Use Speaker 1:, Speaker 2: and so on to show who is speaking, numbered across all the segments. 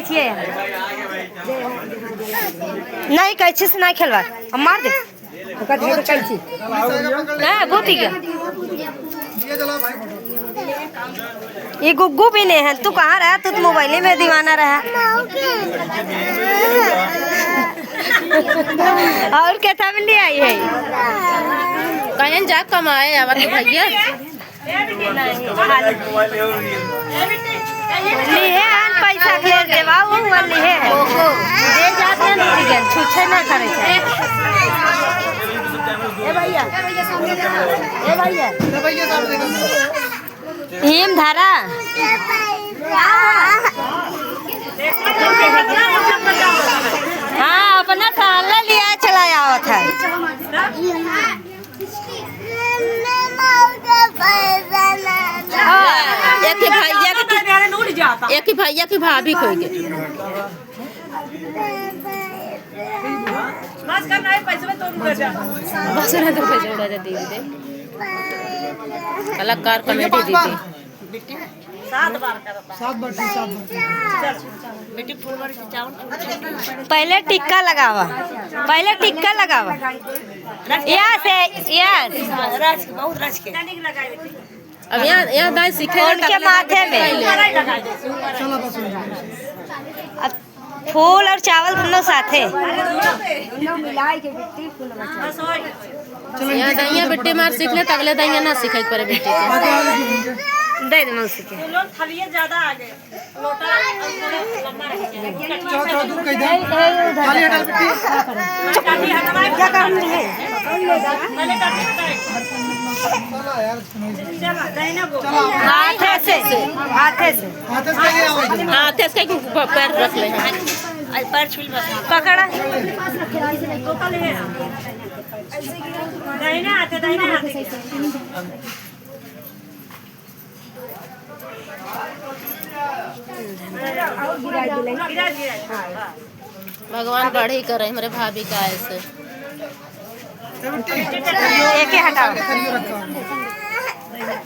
Speaker 1: कैची है नहीं कैची से नहीं खेलवा अब मार दे कैची बहुत ही क्या ये गुग्गू भी नहीं है। तू कहाँ रहा? तू तो मोबाइल में दीवाना रहा। और कैसा मिल आई है
Speaker 2: कहीं जा कमाए अब तो भैया
Speaker 1: पैसा ले देवा वो वाली है दे जाते हैं छूछे ना करे ए भैया हिम धारा हाँ अपना साला लिया चलाया हुआ था।
Speaker 2: एक ही भैया की भाभी खोई गई कलाकार कमेटी दीदी
Speaker 1: पहले टिक्का लगावा
Speaker 2: अब यहाँ दाई सीखे
Speaker 1: उनके माथे में अब फूल और चावल दोनों साथे
Speaker 2: यहाँ दाइया बेटे मार सीख ले तगले दाइया ना सीखे पर बेटे
Speaker 1: दे दे मौसी के
Speaker 3: ज्यादा आ गए लोटा
Speaker 2: हाथे से पैर रख ले
Speaker 1: पैर छुल पकड़ा
Speaker 2: भगवान बढ़ी करे हमारे भाभी का ऐसे
Speaker 1: एक ही हटाओ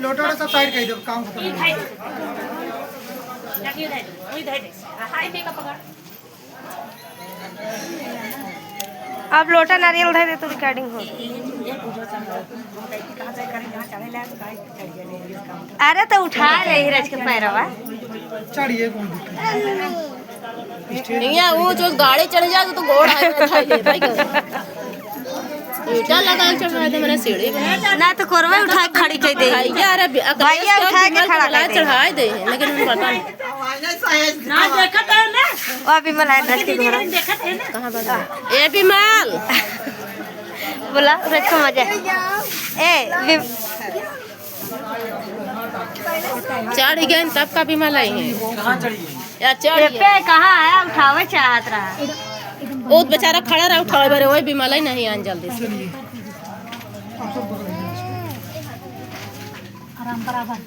Speaker 4: लोटा सब साइड कर दो काम खत्म।
Speaker 1: अब लोटा नारियल दे दे तो रिकॉर्डिंग हो। अरे तो उठा ले हीरज के पैरवा
Speaker 4: चढ़िए
Speaker 2: यहाँ वो जो गाड़ी चढ़ जाए तो घोड़ा उल्टा लगा चढ़ा दे मेरे सीढ़ी
Speaker 1: ना तो कोरवा उठा के खड़ी कर दे
Speaker 2: यार
Speaker 1: भैया उठा के खड़ा कर
Speaker 2: चढ़ा दे लेकिन हम पता नहीं
Speaker 3: ना देखत है ना
Speaker 1: वो अभी मलाई रख के घोड़ा
Speaker 3: देखत है ना
Speaker 2: कहाँ बता ए बिमल
Speaker 1: बोला रज को मजा ए
Speaker 2: चढ़ गए तब का बिमल आई है या चढ़
Speaker 1: पे कहाँ है उठावे चाहत रहा
Speaker 2: वो बेचारा खड़ा रहा उठावे बारे वही बिमल ही नहीं आन जल्दी से
Speaker 1: आराम बराबर